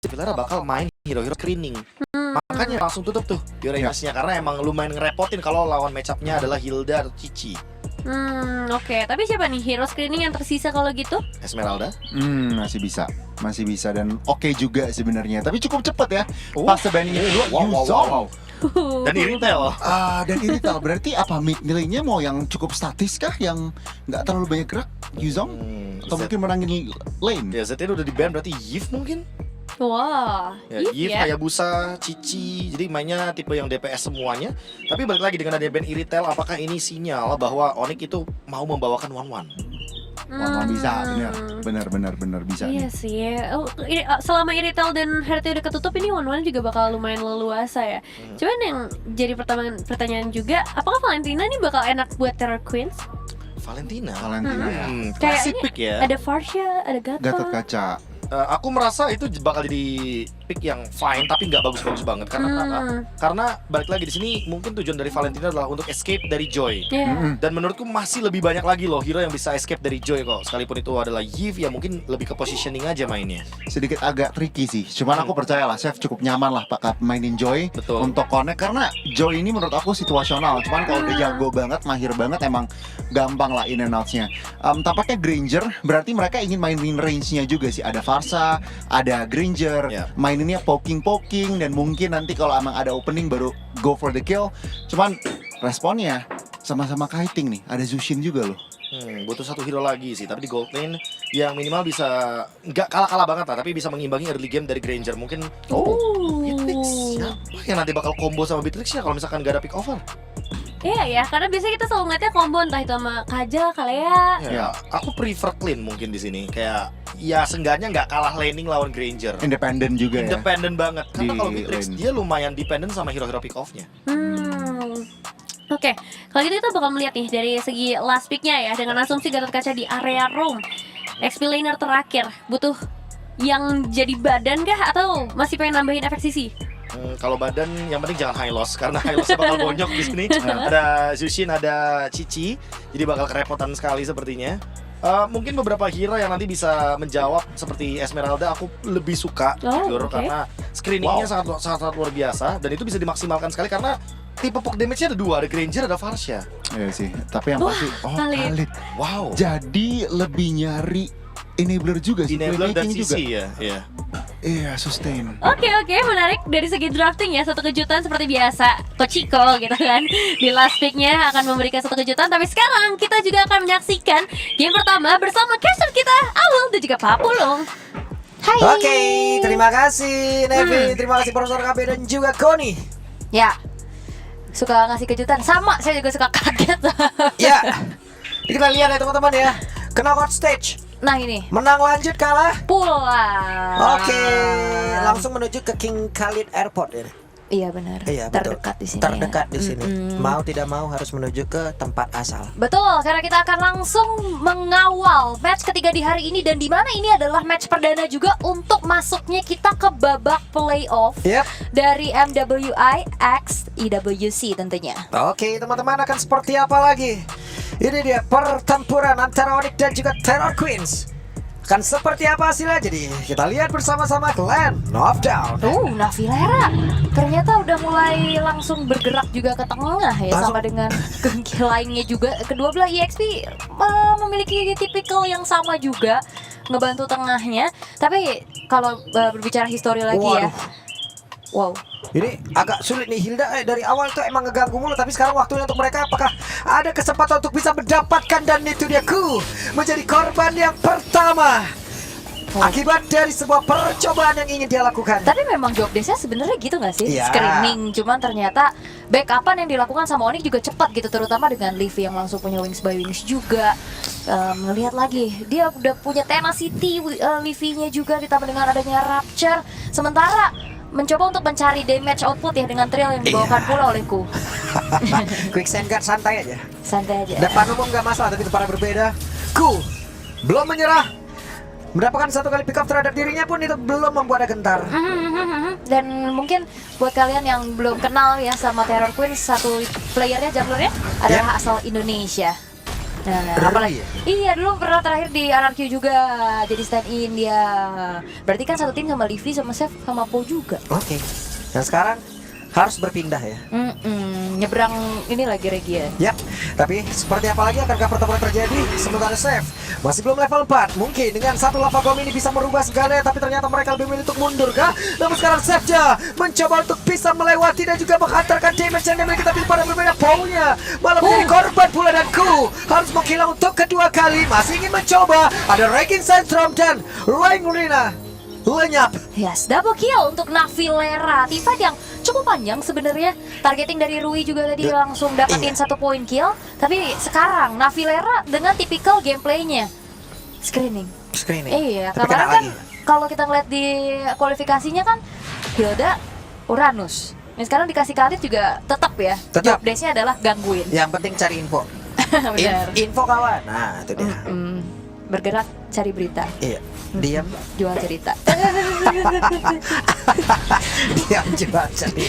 Villara bakal main hero-hero screening. Makanya langsung tutup tuh Uranusnya karena emang lumayan ngerepotin kalau lawan match-up-nya adalah Hilda atau Cici. Oke. Tapi siapa nih hero screening yang tersisa kalau gitu? Esmeralda. Masih bisa dan oke juga sebenarnya. Tapi cukup cepat ya. Pas sebanyak ini Wow. Dan Iritel. Dan Iritel berarti apa mid nilainya mau yang cukup statis kah, yang nggak terlalu banyak gerak, Yuzong? Atau mungkin menangin lane? Ya ZT udah di ban berarti Yves mungkin. Wah, Ya, Yves, ya. Hayabusa, Cici. Jadi mainnya tipe yang DPS semuanya. Tapi balik lagi dengan ada ban Iritel, apakah ini sinyal bahwa Onyx itu mau membawakan One-One? Wah, bisa, benar bisa Iya nih. sih. Selama Iritel dan Herti udah ketutup, ini One juga bakal lumayan leluasa ya. Cuman yang jadi pertanyaan juga, apakah Valentina ini bakal enak buat Terror Queens? Valentina ya. Klasik Kayaknya pick ya. Ada Varsha, ada Gatot. Gatot kaca. Aku merasa itu bakal jadi pick yang fine tapi nggak bagus-bagus banget karena kenapa? Karena balik lagi di sini mungkin tujuan dari Valentina adalah untuk escape dari Joy. Dan menurutku masih lebih banyak lagi loh hero yang bisa escape dari Joy kok. Sekalipun itu adalah Yves yang mungkin lebih ke positioning aja mainnya. Sedikit agak tricky sih. Cuman aku percaya lah, Chef cukup nyaman lah pakai mainin Joy. Betul. Untuk connect karena Joy ini menurut aku situasional. Cuman kalau udah jago banget, mahir banget, emang gampang lah in and out-nya. Tampaknya Granger berarti mereka ingin mainin range-nya juga sih. Ada Varsa, ada Granger, maininnya poking dan mungkin nanti kalau emang ada opening baru go for the kill. Cuman responnya sama-sama kiting nih. Ada Zushin juga loh. Butuh satu hero lagi sih, tapi di gold lane yang minimal bisa nggak kalah-kalah banget lah, tapi bisa mengimbangi early game dari Granger. Mungkin Beatrix siapa yang nanti bakal combo sama Beatrix ya kalau misalkan gak ada pick over? Iya ya, karena biasanya kita selalu ngeliatnya combo entah itu sama Kaja, Kalea. Ya, aku prefer clean mungkin di sini. Kayak ya seenggaknya nggak kalah laning lawan Granger. Independen juga ya. Independen banget. Karena Di kalau Beatrix lane. dia lumayan dependent sama hero-hero pick off-nya. Oke, kalau gitu kita bakal melihat nih dari segi last pick-nya ya, dengan asumsi Gatot Kaca di area roam. XP laner terakhir butuh yang jadi badan kah atau masih pengen nambahin efek sisi? Kalau badan yang penting jangan high loss karena high loss bakal bonyok di sini. Ada Zushin, ada Cici, jadi bakal kerepotan sekali sepertinya. Mungkin beberapa hero yang nanti bisa menjawab seperti Esmeralda aku lebih suka jujur karena screeningnya sangat luar biasa dan itu bisa dimaksimalkan sekali karena tipe poke damage-nya ada dua, ada Granger, ada Varsha. Iya sih, tapi yang pasti Khalid. Wow. Jadi lebih nyari enabler juga sih, Enabler dan playmaking CC ya. Iya, sustain. Oke, menarik. Dari segi drafting ya, satu kejutan seperti biasa Kochiko gitu kan. Di last pick-nya akan memberikan satu kejutan. Tapi sekarang kita juga akan menyaksikan game pertama bersama caster kita Awul dan juga Papulung. Hai. Oke, terima kasih Nevi, terima kasih Profesor KB dan juga Koni. Ya, suka ngasih kejutan. Sama, saya juga suka kaget. Ya, kita lihat ya teman-teman ya. Knockout stage. Nah ini, Menang lanjut kalah. pulang. Oke, langsung menuju ke King Khalid Airport ini. Iya benar. Iya, betul. Terdekat di sini. Terdekat di sini. Mau tidak mau harus menuju ke tempat asal. Betul, karena kita akan langsung mengawal match ketiga di hari ini dan di mana ini adalah match perdana juga untuk masuknya kita ke babak playoff dari MWI X EWC tentunya. Oke, teman-teman akan seperti apa lagi? Ini dia pertempuran antara Onyx dan juga Terror Queens. Akan seperti apa hasilnya? Jadi kita lihat bersama-sama Clan Knockdown. Navilera ternyata udah mulai langsung bergerak juga ke tengah ya, sama dengan gengki lainnya juga. Kedua belah EXP memiliki tipikal yang sama juga, ngebantu tengahnya. Tapi kalau berbicara histori lagi ya, ini agak sulit nih. Hilda dari awal tuh emang ngeganggu mulu, tapi sekarang waktunya untuk mereka apakah ada kesempatan untuk bisa mendapatkan, dan itu dia Ku menjadi korban yang pertama akibat dari sebuah percobaan yang ingin dia lakukan. Tapi memang job desk-nya sebenarnya gitu nggak sih? Screening, cuman ternyata backupan yang dilakukan sama Onyx juga cepat gitu, terutama dengan Livy yang langsung punya Wings by Wings juga. Ngelihat lagi, dia udah punya tenacity, Livy-nya juga ditambah dengan adanya Rapture. Sementara mencoba untuk mencari damage output ya dengan trail yang dibawakan pula oleh Ku. Quick send guard santai aja. Santai aja. Depan umum gak masalah, tapi tempat berbeda. Ku belum menyerah. Mendapatkan satu kali pick up terhadap dirinya pun itu belum membuatnya gentar. Dan mungkin buat kalian yang belum kenal ya sama Terror Queens, satu playernya, junglernya adalah asal Indonesia. Rui apalagi ya? iya dulu pernah terakhir di RRQ juga jadi stand in dia. Berarti kan satu tim sama Livy sama Chef sama Po juga. Oke. Dan sekarang harus berpindah ya. Nyebrang ini lagi Regia. Yap, tapi seperti apa lagi akankah pertemuan terjadi? Sementara Chef masih belum level 4. Mungkin dengan satu lava gom ini bisa merubah segalanya, tapi ternyata mereka lebih memilih untuk mundur kah? Namun sekarang Chefnya mencoba untuk bisa melewati dan juga menghantarkan damage yang dimiliki, tapi pada berbeda Paul-nya malah menjadi korban pula, dan Ku harus menghilang untuk kedua kali. Masih ingin mencoba, ada Raging Sandstrom dan Rina lenyap. Yes, double kill untuk Navilera. Teamfight yang cukup panjang sebenarnya. Targeting dari Rui juga tadi langsung dapetin 1 poin kill. Tapi sekarang Navilera dengan tipikal gameplaynya screening. Iya, Tapi kemarin kena kan lagi. kalau kita ngeliat di kualifikasinya kan Hilda, Uranus. Nah, sekarang dikasih Khalid juga tetap ya. Tetap. Job desk-nya adalah gangguin. Yang penting cari info. Benar. Info kawan. Nah, itu dia. Bergerak cari berita. Iya. Diam, Jual cerita. diam juga cari.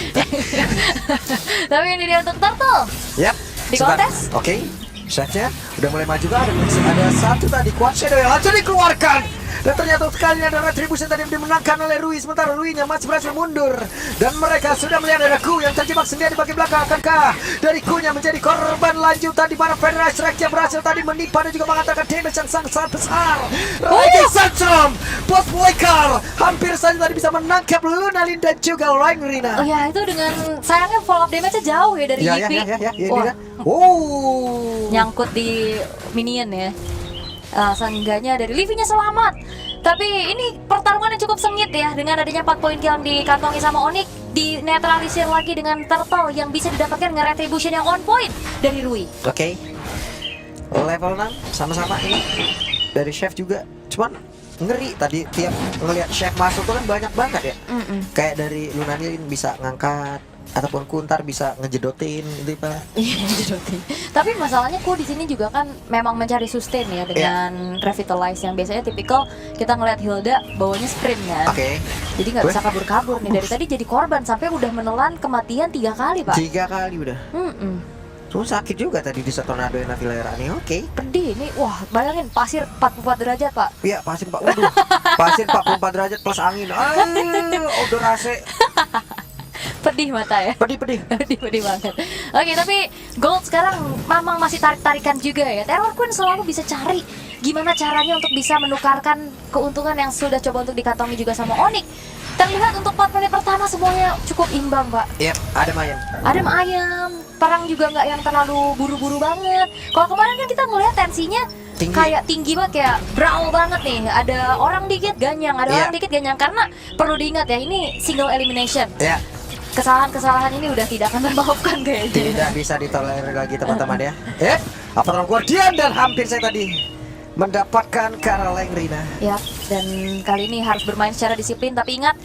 Tapi ini dia untuk Turtle. Yap. Di kontes? Oke. Chefnya udah mulai maju kan? Ada satu tadi Quad Shadow yang langsung dikeluarkan. Dan ternyata sekali ada Retribution tadi yang dimenangkan oleh Rui. Sementara Rui-nya masih berhasil mundur. Dan mereka sudah melihat ada Ku yang terjebak sendiri di bagian belakang. Akankah dari Ku-nya menjadi korban lanjutan, di mana Fenris Strike yang berhasil tadi menimpa dan juga mengantarkan damage yang sangat besar. Lagi Sandstrom, Boss Boykar hampir saja tadi bisa menangkap Lunalin dan juga Rina. Oh ya, itu dengan sayangnya follow up damage-nya jauh ya dari Ya, Yipi. ya. Oh. Nyangkut di minion ya. Seenggaknya dari Livy-nya selamat. Tapi ini pertarungan yang cukup sengit ya, dengan adanya 4 poin kill yang dikantongi sama Onyx, dinetralisir lagi dengan Turtle yang bisa didapatkan dengan retribution yang on point dari Rui. Oke. Level 6 sama-sama ini dari Chef juga. Cuman ngeri tadi tiap ngelihat Chef masuk tuh kan banyak banget ya. Kayak dari Lunalin bisa ngangkat ataupun Kuntar bisa ngejedotin gitu Pak. Iya, jedotin. Tapi masalahnya Ku di sini juga kan memang mencari sustain ya dengan revitalize yang biasanya tipikal kita ngeliat Hilda bawanya sprint kan. Oke. Jadi nggak bisa kabur-kabur nih, dari tadi jadi korban sampai udah menelan kematian 3 kali Pak. 3 kali udah. Cuma sakit juga tadi di tornado Navilera nih. Oke. Pedih ini, wah bayangin pasir 44 derajat Pak. Iya pasir Pak. Waduh. Pasir 44 derajat plus angin. Odor AC. Pedih mata ya. Pedih. Pedih banget. Oke, tapi Gold sekarang memang masih tarik-tarikan juga ya. Terror Queen selalu bisa cari gimana caranya untuk bisa menukarkan keuntungan yang sudah coba untuk dikantongi juga sama Onyx. Terlihat untuk 4 menit pertama semuanya cukup imbang Pak. Yep, adem ayam. Adem ayam, perang juga nggak yang terlalu buru-buru banget. Kalau kemarin kan kita ngelihat tensinya Tinggi. kayak tinggi banget, kayak brawl banget nih. Ada orang dikit ganyang, ada orang dikit ganyang, karena perlu diingat ya ini single elimination. Ya. Kesalahan-kesalahan ini udah tidak akan termaafkan kayaknya. Tidak bisa ditolerir lagi teman-teman ya. Apalagi Guardian dan hampir saya tadi mendapatkan Caroline Rina. Ya, dan kali ini harus bermain secara disiplin, tapi ingat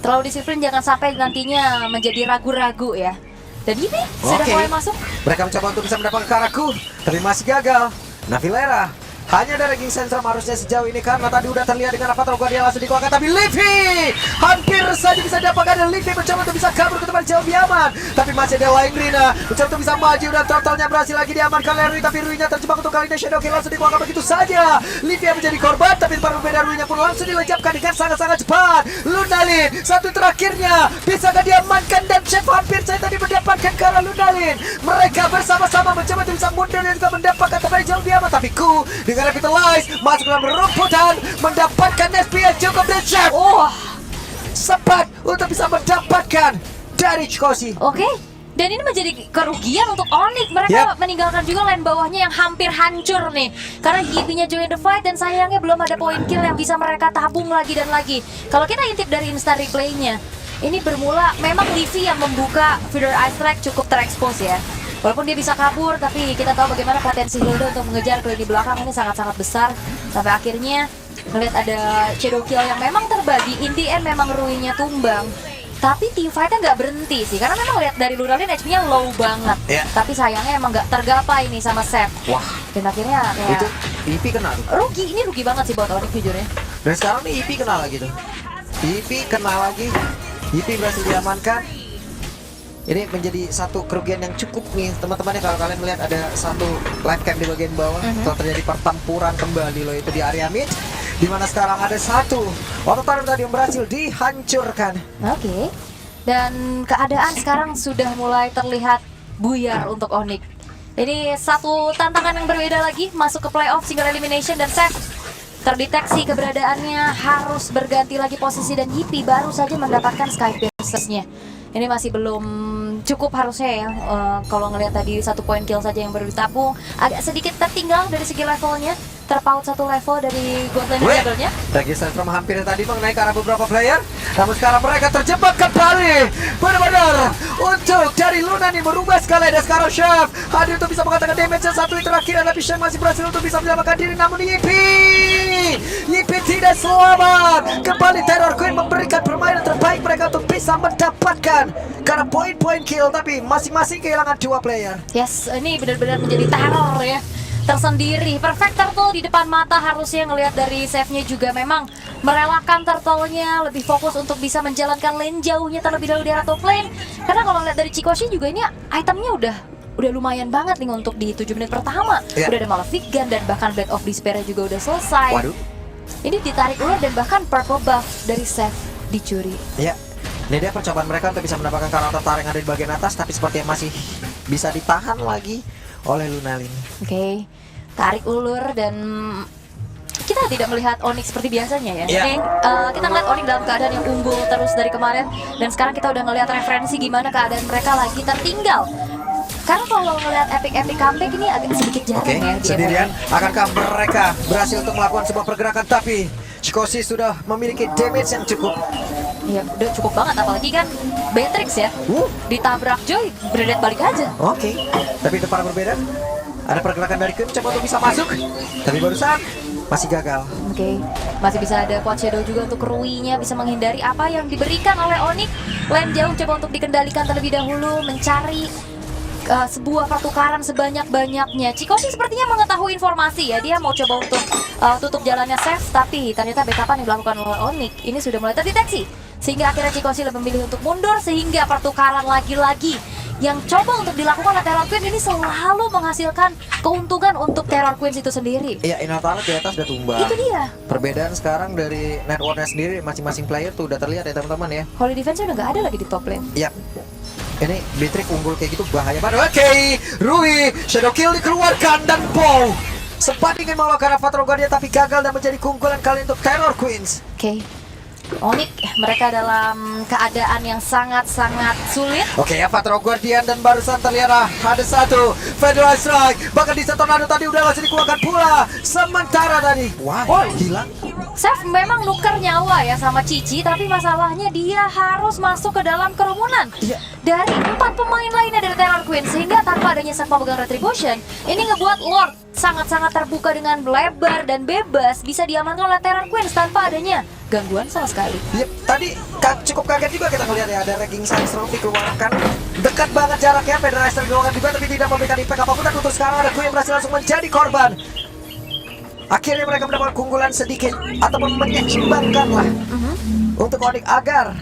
terlalu disiplin jangan sampai nantinya menjadi ragu-ragu ya. Dan ini sudah mulai masuk. Mereka mencoba untuk bisa mendapatkan Karaku, tapi masih gagal. Navilera hanya dari King Sensor harusnya sejauh ini, karena tadi udah terlihat dengan Avatar Guardian langsung dikeluarkan, tapi Livy hampir saja bisa dapatkan, dan Livy mencoba untuk bisa kabur ke tempat jauh lebih aman, tapi masih ada Lain Rina mencoba untuk bisa maju, dan totalnya berhasil lagi diamankan oleh Rui, tapi Rui-nya terjebak untuk kali ini. Shadow Kill langsung dikeluarkan begitu saja. Livy yang menjadi korban, tapi para berbeda Rui-nya pun langsung dilejapkan dengan sangat-sangat cepat. Lunalin satu terakhirnya bisakah diamankan, dan Chef hampir saya tadi mendapatkan ke arah Lunalin. Mereka bersama-sama mencoba untuk bisa mundur dan juga mendapatkan tempat jauh lebih aman, tapi Ku dengan Revitalize masuk dalam rumputan mendapatkan SP yang cukup, dan Chef sempat untuk bisa mendapatkan dari Chikoshi. Oke. Dan ini menjadi kerugian untuk Onyx. Mereka meninggalkan juga lane bawahnya yang hampir hancur nih, karena Yipi-nya join the fight, dan sayangnya belum ada poin kill yang bisa mereka tabung lagi dan lagi. Kalau kita intip dari instant replay-nya, ini bermula memang Livy yang membuka Feather Ice Track cukup terekspos ya. Walaupun dia bisa kabur, tapi kita tahu bagaimana potensi Hilda untuk mengejar ke lini belakang ini sangat-sangat besar. Sampai akhirnya melihat ada shadow kill yang memang terbagi. In the end memang Rui-nya tumbang, tapi team fight-nya nggak berhenti sih, karena memang lihat dari Lunalin HP-nya low banget. Tapi sayangnya emang nggak tergapai nih sama Chef. Dan akhirnya kayak Itu Yipi kena tuh. rugi, ini rugi banget sih buat Onyx jujurnya. Dan sekarang nih Yipi kena lagi tuh. Yipi kena lagi. Yipi berhasil diamankan. Ini menjadi satu kerugian yang cukup nih teman-teman ya. Kalau kalian melihat ada satu live cam di bagian bawah, telah terjadi pertempuran kembali loh itu di area mid, di mana sekarang ada satu Autotime tadi yang berhasil dihancurkan. Oke. Dan keadaan sekarang sudah mulai terlihat buyar untuk Onyx. Ini satu tantangan yang berbeda lagi, masuk ke playoff single elimination, dan Seth terdeteksi keberadaannya, harus berganti lagi posisi, dan Yipi baru saja mendapatkan Skypiercer-nya. Ini masih belum cukup harusnya ya, kalau ngelihat tadi 1 point kill saja yang baru ditabung, agak sedikit tertinggal dari segi levelnya, terpaut 1 level dari Godland levelnya. Register from hampir tadi mengenai ke arah beberapa player, namun sekarang mereka terjebak kembali. Benar-benar untuk dari Luna nih merubah skala, dan sekarang Chef hadir untuk bisa mengatakan damage yang satu terakhir, tapi Chef masih berhasil untuk bisa menyelamatkan diri, namun Yipi tidak selamat. Kembali Terror Queen memberikan permainan terbaik mereka untuk bisa mendapatkan karena poin-poin kill, tapi masing-masing kehilangan 2 player. Yes, ini benar-benar menjadi teror ya tersendiri. Perfect Turtle di depan mata, harusnya ngelihat dari save-nya juga memang merelakan Turtle-nya lebih fokus untuk bisa menjalankan lane jauhnya terlebih dahulu di area top lane. Karena kalau lihat dari Chikoshi juga ini itemnya udah lumayan banget nih untuk di 7 menit pertama. Yeah. Udah ada Malefic Gun dan bahkan Blade of Despair juga udah selesai. Waduh. Ini ditarik ular dan bahkan purple buff dari save dicuri. Ya, ini dia percobaan mereka untuk bisa mendapatkan karakter tarik yang ada di bagian atas, tapi sepertinya masih bisa ditahan lagi oleh Lunalin. Oke, tarik ulur, dan kita tidak melihat Onyx seperti biasanya ya. Iya. Kita ngeliat Onyx dalam keadaan yang unggul terus dari kemarin, dan sekarang kita udah ngelihat referensi gimana keadaan mereka lagi tertinggal. Karena kalau ngelihat epic comeback ini agak sedikit jarang Oke, ya. di sendirian MMO. akankah mereka berhasil untuk melakukan sebuah pergerakan, tapi Chikoshi sudah memiliki damage yang cukup. Iya, udah cukup banget, apalagi kan Beatrix ya. Ditabrak Joy, Bredet balik aja. Oke, tapi depan berbeda. Ada pergerakan dari Queen coba untuk bisa masuk, tapi barusan masih gagal. Oke, masih bisa ada Quad Shadow juga untuk Rui-nya bisa menghindari apa yang diberikan oleh Onyx. Lane jauh coba untuk dikendalikan terlebih dahulu, mencari sebuah pertukaran sebanyak-banyaknya. Chikoshi sepertinya mengetahui informasi ya, dia mau coba untuk tutup jalannya Seth, tapi ternyata backupan yang dilakukan oleh Onyx ini sudah mulai terdeteksi, sehingga akhirnya Chikoshi lebih memilih untuk mundur, sehingga pertukaran lagi-lagi yang coba untuk dilakukan oleh Terror Queen ini selalu menghasilkan keuntungan untuk Terror Queen itu sendiri. Iya, Inner Talent di atas udah tumbang. Itu dia. Perbedaan sekarang dari networknya sendiri, masing-masing player tuh udah terlihat ya teman-teman ya. Holy Defense udah nggak ada lagi di top lane. Yap. Ini Beatrix unggul kayak gitu bahaya banget. Oke, Rui Shadow Kill dikeluarkan, dan Paul sempat ingin melakukan Avatar Guardian tapi gagal dan menjadi keunggulan kali untuk Terror Queens. Oke. Onyx mereka dalam keadaan yang sangat-sangat sulit. Oke, Avatar Guardian, dan barusan terlihat ada satu Federal Strike. Bahkan di Tornado tadi udah langsung dikeluarkan pula. Sementara tadi, wah, hilang. Seth memang nuker nyawa ya sama Cici, tapi masalahnya dia harus masuk ke dalam kerumunan dari 4 pemain lainnya dari Terror Queen, sehingga tanpa adanya Seth pemegang Retribution, ini ngebuat Lord sangat-sangat terbuka dengan lebar dan bebas bisa diamankan oleh Terror Queen tanpa adanya gangguan sama sekali. Yep, tadi cukup kaget juga kita ngelihat ya, ada Ragging Sunstroke dikeluarkan. Dekat banget jaraknya, Federalizer dikeluarkan juga tapi tidak memberikan impact apapun, dan untuk sekarang ada Queen yang berhasil langsung menjadi korban. Akhirnya mereka mendapat keunggulan sedikit ataupun menyeimbangkan lah untuk Onyx agar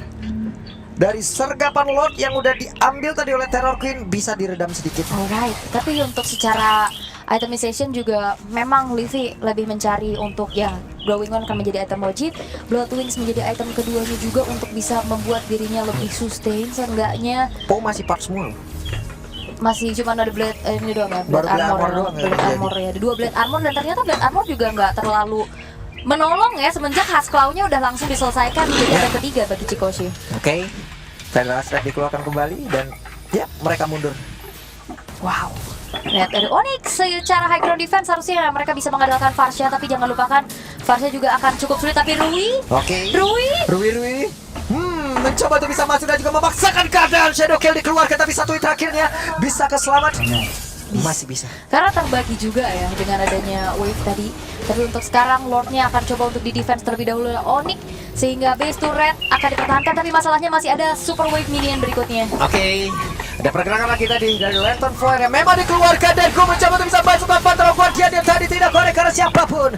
dari sergapan Lord yang udah diambil tadi oleh Terror Queen bisa diredam sedikit. Alright, tapi untuk secara itemization juga memang Livy lebih mencari untuk ya Glowing One akan menjadi item wajib, Blood Wings menjadi item keduanya juga untuk bisa membuat dirinya lebih sustain. Seenggaknya Po masih part semua. masih cuma ada blade ini doang ya, Baru blade armor doang ya, blade armor ya, ada 2 blade armor, dan ternyata blade armor juga nggak terlalu menolong ya semenjak Husk Claw-nya udah langsung diselesaikan jadi ada ketiga bagi Chikoshi. Oke, Federal Strike dikeluarkan kembali, dan ya mereka mundur. Wow. Lihat dari Onyx secara high ground defense harusnya mereka bisa mengandalkan Varsha, tapi jangan lupakan Varsha juga akan cukup sulit. Tapi Rui Rui mencoba untuk bisa masuk dan juga memaksakan keadaan. Shadow Kill dikeluarkan, tapi satu hit terakhirnya bisa keselamat. Masih bisa. karena terbagi juga ya dengan adanya wave tadi. Tapi untuk sekarang Lordnya akan coba untuk di defense terlebih dahulu oleh Onyx, sehingga base turret akan dipertahankan, tapi masalahnya masih ada super wave minion berikutnya. Oke, ada pergerakan lagi tadi dari Lantern Flare yang memang dikeluarkan, dan gue mencoba untuk bisa masukkan Avatar Guardian yang tadi tidak connect karena siapapun.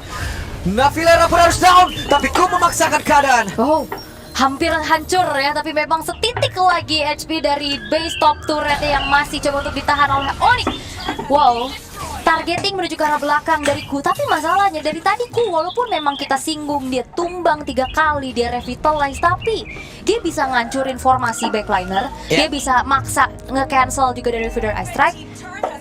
Navilera pun harus down, tapi Gu memaksakan keadaan. Oh, hampir hancur ya, tapi memang setitik lagi HP dari base top turret yang masih coba untuk ditahan oleh Onyx. Wow, targeting menuju ke arah belakang dari Ku, tapi masalahnya dari tadi Ku walaupun memang kita singgung dia tumbang 3 kali, dia revitalize, tapi dia bisa ngancurin formasi backliner, dia bisa maksa nge-cancel juga dari Feather Ice Strike.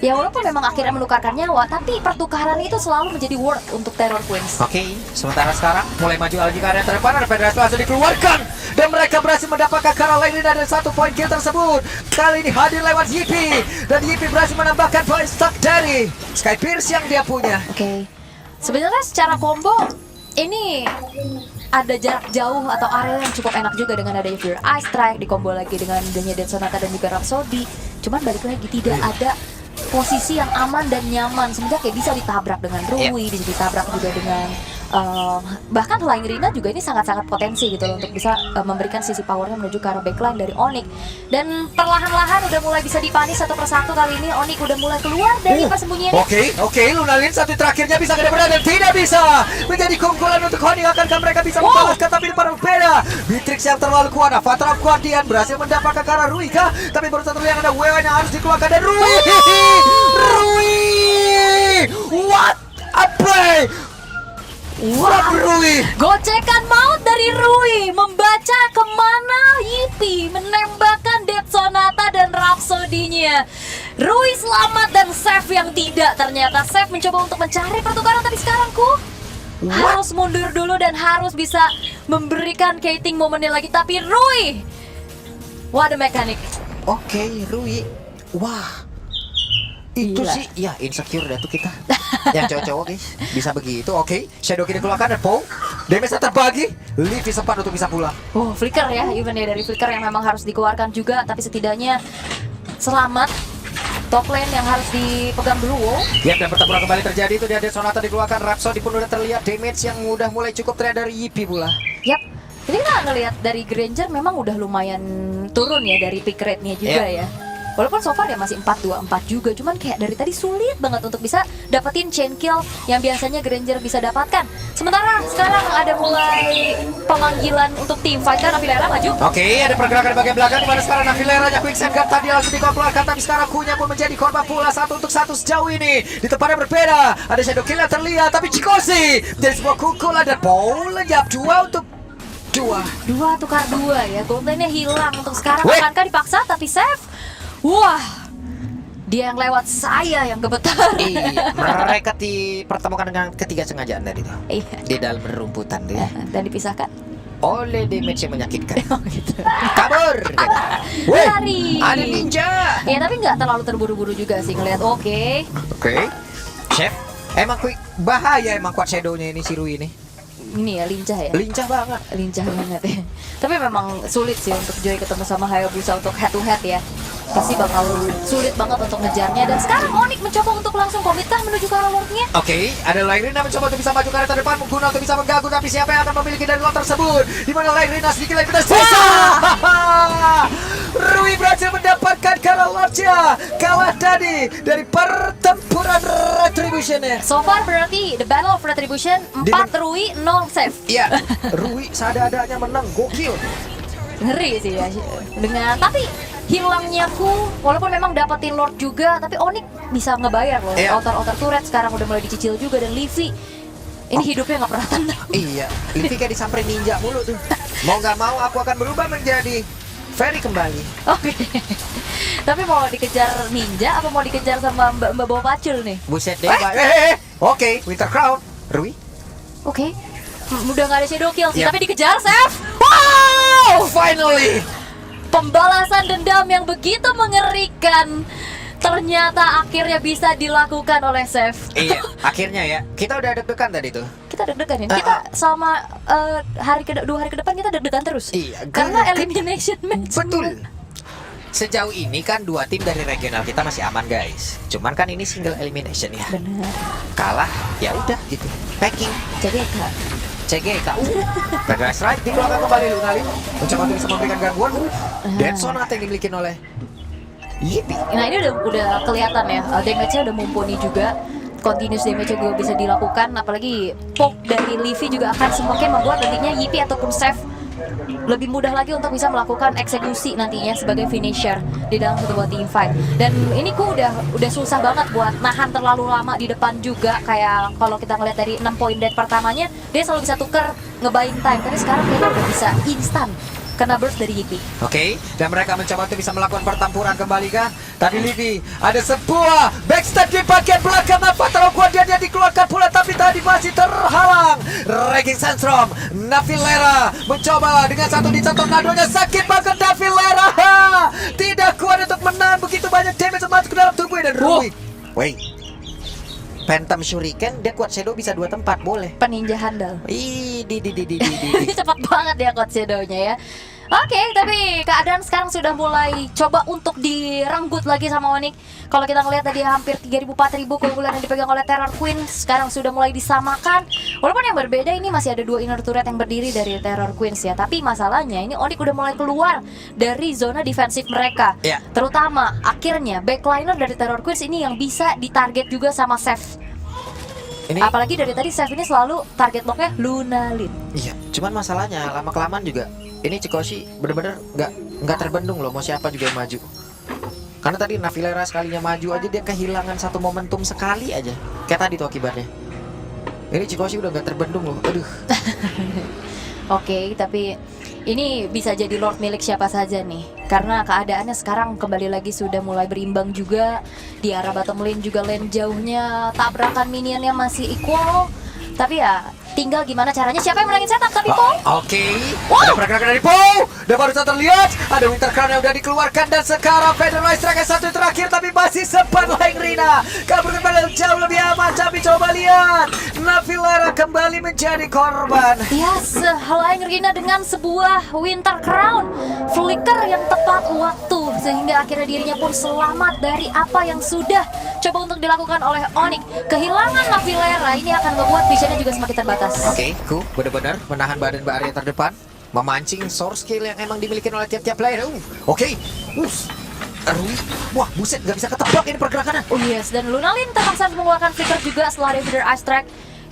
Ya walaupun memang akhirnya menukarkan nyawa, tapi pertukaran itu selalu menjadi worth untuk Terror Queens. Oke, sementara sekarang mulai maju lagi ke area terdepan, ada Federasi langsung dikeluarkan dan mereka berhasil mendapatkan Caroline dari 1 poin kill tersebut. Kali ini hadir lewat Yipi dan Yipi berhasil menambahkan poin stack dari Sky Pierce yang dia punya. Oke. Sebenarnya secara combo ini ada jarak jauh atau area yang cukup enak juga dengan adanya Fear Ice Strike, di combo lagi dengan adanya Dead Sonata dan juga Rhapsody. Cuman balik lagi tidak ada posisi yang aman dan nyaman, semenjak kayak bisa ditabrak dengan Rui, bisa ditabrak juga dengan bahkan Flying Rina juga ini sangat-sangat potensi gitu loh untuk bisa memberikan sisi powernya menuju ke arah backline dari Onyx. Dan perlahan-lahan udah mulai bisa dipanis satu persatu. Kali ini Onyx udah mulai keluar dari persembunyiannya. Oke, Lunalin satu terakhirnya bisa benar-benar dan tidak bisa menjadi keunggulan untuk Onyx. Akankah mereka bisa membalaskan, tapi depan berbeda. Matrix yang terlalu kuat, Avatar of Guardian berhasil mendapatkan ke arah Rui kah? Tapi baru satu yang ada WW yang harus dikeluarkan dan Rui! What a play! Wah, Rui! Gocekan maut dari Rui, membaca kemana Yipi, menembakkan Dead Sonata dan Rhapsody-nya. Rui selamat dan Seth yang tidak. Ternyata Seth mencoba untuk mencari pertukaran, tapi sekarang Ku harus mundur dulu dan harus bisa memberikan Kating momennya lagi. Tapi Rui, what a mechanic. Oke, Rui. Wah. Itu Gila. sih, ya insecure dah tuh kita. Yang cowok-cowok guys, bisa begitu. Oke, Shadow King dikeluarkan dan Poe damage terbagi. Livy sempat untuk bisa pulang. Oh, flicker ya, even ya dari flicker yang memang harus dikeluarkan juga. Tapi setidaknya selamat. Top lane yang harus dipegang dulu. Ya, dan pertempuran kembali terjadi itu. Dia ada Sonata dikeluarkan, Rhapsody pun udah terlihat damage yang udah mulai cukup terlihat dari Yipi pula. Yap. Ini kita ngelihat dari Granger memang udah lumayan turun ya dari pick rate-nya juga ya. Walaupun so far ya masih 4-2-4 juga, cuman kayak dari tadi sulit banget untuk bisa dapetin chain kill yang biasanya Granger bisa dapatkan. Sementara sekarang ada mulai pemanggilan untuk tim fight, kan Navilera maju. Oke, ada pergerakan di bagian belakang di mana sekarang Navilera nya Quicksand Guard tadi langsung dikeluarkan, tapi sekarang Kunya pun menjadi korban pula 1 untuk 1 sejauh ini. Di tempat yang berbeda, ada Shadow Kill yang terlihat, tapi Chikoshi dari sebuah kukulan dan Paul lenyap 2 untuk 2 tukar 2 ya. Gold lane-nya hilang untuk sekarang. Akankah dipaksa, tapi save. Wah, dia yang lewat, saya yang gemetar. Iya, mereka dipertemukan dengan ketiga sengajaan tadi tuh. Iya. Di dalam rumputan dia. Dan dipisahkan. Oleh damage yang menyakitkan. Oh gitu. Kabur. Lari. Ada ninja. Ya tapi nggak terlalu terburu-buru juga sih ngeliat. Oke. Chef, emang bahaya emang kuat Shadow-nya ini si Rui ini. Ini ya lincah ya. Lincah banget. Lincah banget ya. Tapi memang sulit sih untuk Joy ketemu sama Hayabusa untuk head to head ya. Pasti bakal sulit banget untuk ngejarnya. Dan sekarang Onyx mencoba untuk langsung komitkah menuju ke arah Lordnya. Oke, ada Lairina mencoba untuk bisa maju ke arah terdepan, mengguna untuk bisa mengganggu, tapi siapa yang akan memiliki dari Lord tersebut? Di mana Lairina sedikit lagi tersisa. Rui berhasil mendapatkan kalah Lordnya. Kalah tadi dari pertempuran Retribution-nya. So far berarti the Battle of Retribution 4 Rui 0 save. Iya, Rui seadanya menang, gokil. Ngeri sih ya. Dengan tapi hilangnya Ku, walaupun memang dapetin Lord juga, tapi Onyx bisa ngebayar loh. Iya. Outer turret sekarang udah mulai dicicil juga, dan Livy ini hidupnya nggak pernah tenang. Iya, Livy kayak disamperin ninja mulu tuh. Mau nggak mau aku akan berubah menjadi Fairy kembali. Oke. Tapi mau dikejar ninja apa mau dikejar sama mbak bawa pacul nih? Buset deh. Oke, Winter Crown. Rui. Oke. Udah nggak ada shadow kill sih, Yap. tapi dikejar Seth. Wow! Finally. Pembalasan dendam yang begitu mengerikan ternyata akhirnya bisa dilakukan oleh Seth. Iya, akhirnya ya. Kita udah deg-degan tadi tuh. Kita deg-degan ya. Kita selama 2 hari ke depan kita deg-degan terus. Iya, Karena elimination match. Betul. Sejauh ini kan 2 tim dari regional kita masih aman guys. Cuman kan ini single elimination ya. Benar. Kalah ya udah gitu. Packing. Jadi Kak, CGK. Progress right dikeluarkan kembali Lunali. Mencoba untuk bisa memberikan gangguan. Dead Sonata yang dimiliki oleh Yipi. nah ini udah kelihatan ya, damage-nya udah mumpuni juga. Continuous damage juga bisa dilakukan, apalagi poke dari Livy juga akan semakin membuat nantinya Yipi ataupun Seth lebih mudah lagi untuk bisa melakukan eksekusi nantinya sebagai finisher di dalam satu buah team fight. Dan ini Ku udah susah banget buat nahan terlalu lama di depan juga. Kayak kalau kita ngeliat dari 6 poin dead pertamanya, dia selalu bisa tuker nge-buying time. Tapi sekarang dia udah bisa instan kena burst dari Yipi. Oke, dan mereka mencoba untuk bisa melakukan pertempuran kembali kah? Tadi Livi ada sebuah backstab di bagian belakang. Fatal Guardian yang dikeluarkan pula, tapi tadi masih terhalang. Raging Sandstorm, Navilera mencoba dengan satu di tornadonya, sakit banget Navilera. Tidak kuat untuk menahan begitu banyak damage masuk ke dalam tubuhnya dan Rui. Wait. Phantom Shuriken, dia kuat shadow bisa 2 tempat, boleh. Peninja handal. Ih, di. Cepat banget dia Coach Shadow-nya ya. Oke, tapi keadaan sekarang sudah mulai coba untuk direnggut lagi sama Onyx. Kalau kita ngelihat tadi hampir 3.000-4.000 keunggulan yang dipegang oleh Terror Queen, sekarang sudah mulai disamakan. Walaupun yang berbeda ini masih ada 2 inner turret yang berdiri dari Terror Queens ya. Tapi masalahnya ini Onyx udah mulai keluar dari zona defensif mereka. Ya. Terutama akhirnya backliner dari Terror Queens ini yang bisa ditarget juga sama Seth. Ini Apalagi dari tadi Seth ini selalu target locknya Lunalin. iya, cuman masalahnya lama-kelamaan juga ini Chikoshi bener-bener nggak terbendung loh, mau siapa juga yang maju. Karena tadi Navilera sekalinya maju aja dia kehilangan satu momentum sekali aja. Kayak tadi tuh akibatnya. Ini Chikoshi udah nggak terbendung loh. Aduh. Oke, tapi ini bisa jadi Lord milik siapa saja nih. Karena keadaannya sekarang kembali lagi sudah mulai berimbang juga. Di arah bottom lane juga lane jauhnya, tabrakan minionnya masih equal. Tapi ya tinggal gimana caranya, siapa yang menangin setup. Tapi Po Oke, ada pergerakan dari Po. Dan baru saja terlihat ada Winter Crown yang udah dikeluarkan. Dan sekarang Federal Strike satu terakhir, tapi masih sempat Laing Rina kabur kembali jauh lebih aman. Tapi coba lihat, Navilera kembali menjadi korban. yes, Laing Rina dengan sebuah Winter Crown flicker yang tepat waktu, sehingga akhirnya dirinya pun selamat dari apa yang sudah coba untuk dilakukan oleh Onyx. Kehilangan Navilera ini akan membuat visionnya juga semakin terbatas. Oke, Ku benar-benar menahan badan area terdepan, memancing source skill yang emang dimiliki oleh tiap-tiap player. Oke. Rui, wah buset, nggak bisa ketebak ini pergerakannya. Oh yes, dan Lunalin terpaksa mengeluarkan flicker juga setelah Revider Ice Track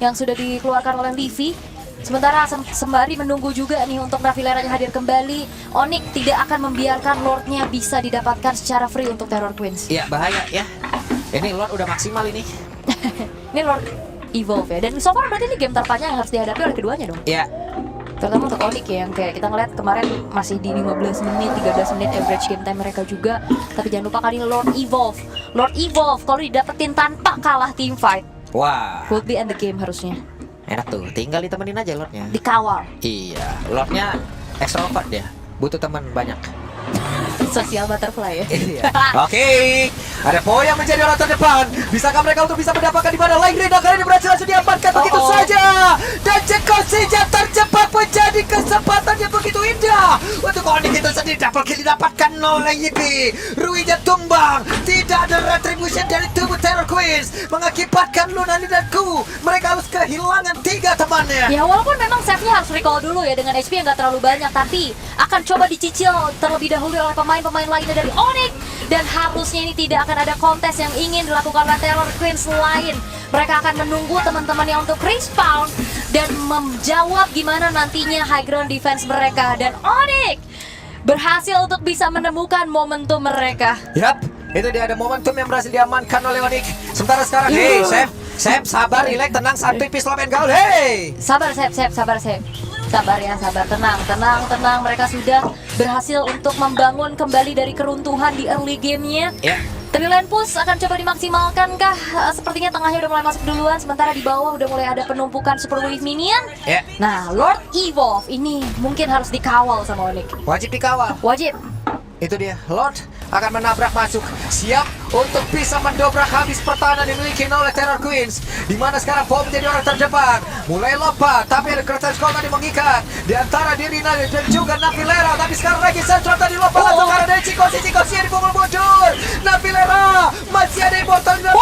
yang sudah dikeluarkan oleh Livi. Sementara sembari menunggu juga nih untuk Navilera hadir kembali, Onyx tidak akan membiarkan Lordnya bisa didapatkan secara free untuk Terror Queens. Iya, bahaya ya. Ini Lord udah maksimal ini. Ini Lord Evolve ya, dan so far berarti ini game terpanjang yang harus dihadapi oleh keduanya dong. Iya. Terutama untuk Onyx ya, yang kayak kita ngeliat kemarin masih di 15 menit, 13 menit average game time mereka juga. Tapi jangan lupa kali ini Lord Evolve. Lord Evolve kalau didapetin tanpa kalah team fight, Wah, would be end the game harusnya. enak tuh. Tinggal ditemenin aja Lordnya. Dikawal. Iya, Lordnya extrovert dia. Butuh teman banyak. Sosial butterfly ya. Iya. Oke, ada Po yang menjadi orang terdepan. Bisakah mereka untuk bisa mendapatkan di mana Laing Rina kali ini berhasil langsung diamankan begitu saja. Dan Chikoshi terjebak menjadi kesempatan yang begitu indah untuk Onyx itu sendiri. Double kill didapatkan oleh Yipi. Rui-nya tumbang. Tidak ada retribution dari tubuh Terror Queens, mengakibatkan Lunalin dan Ku mereka harus kehilangan 3 temannya. Ya walaupun memang save-nya harus recall dulu ya dengan HP yang gak terlalu banyak, tapi akan coba dicicil terlebih dahulu oleh pemain-pemain lainnya dari Onyx. Dan harusnya ini tidak akan ada kontes yang ingin dilakukan oleh Terror Queens lain. Mereka akan menunggu teman-temannya untuk respawn dan menjawab gimana nantinya high ground defense mereka. Dan Onyx berhasil untuk bisa menemukan momentum mereka. Yap, itu dia ada momentum yang berhasil diamankan oleh Onyx. Sementara sekarang, hey, Sep, sabar, relax, tenang, santuy, peace, love, and gaul, hey! Sabar, sabar. Sabar ya, sabar, tenang. Mereka sudah berhasil untuk membangun kembali dari keruntuhan di early game-nya. Ya. Tapi lane push akan coba dimaksimalkan kah? Sepertinya tengahnya udah mulai masuk duluan, sementara di bawah udah mulai ada penumpukan super wave minion. Ya. Nah, Lord Evolve ini mungkin harus dikawal sama Onyx. Wajib dikawal. Wajib. Itu dia, Lord akan menabrak masuk, siap untuk bisa mendobrak habis pertahanan dimiliki oleh Terror Queens. Di mana sekarang Po menjadi orang terdepan, mulai lompat, tapi ada Curtain Skull tadi mengikat di antara diri Rina dan juga Navilera. Tapi sekarang lagi Sentral tadi lompat langsung karena dari Chikoshi yang dipukul mundur. Navilera masih ada immortal di dalam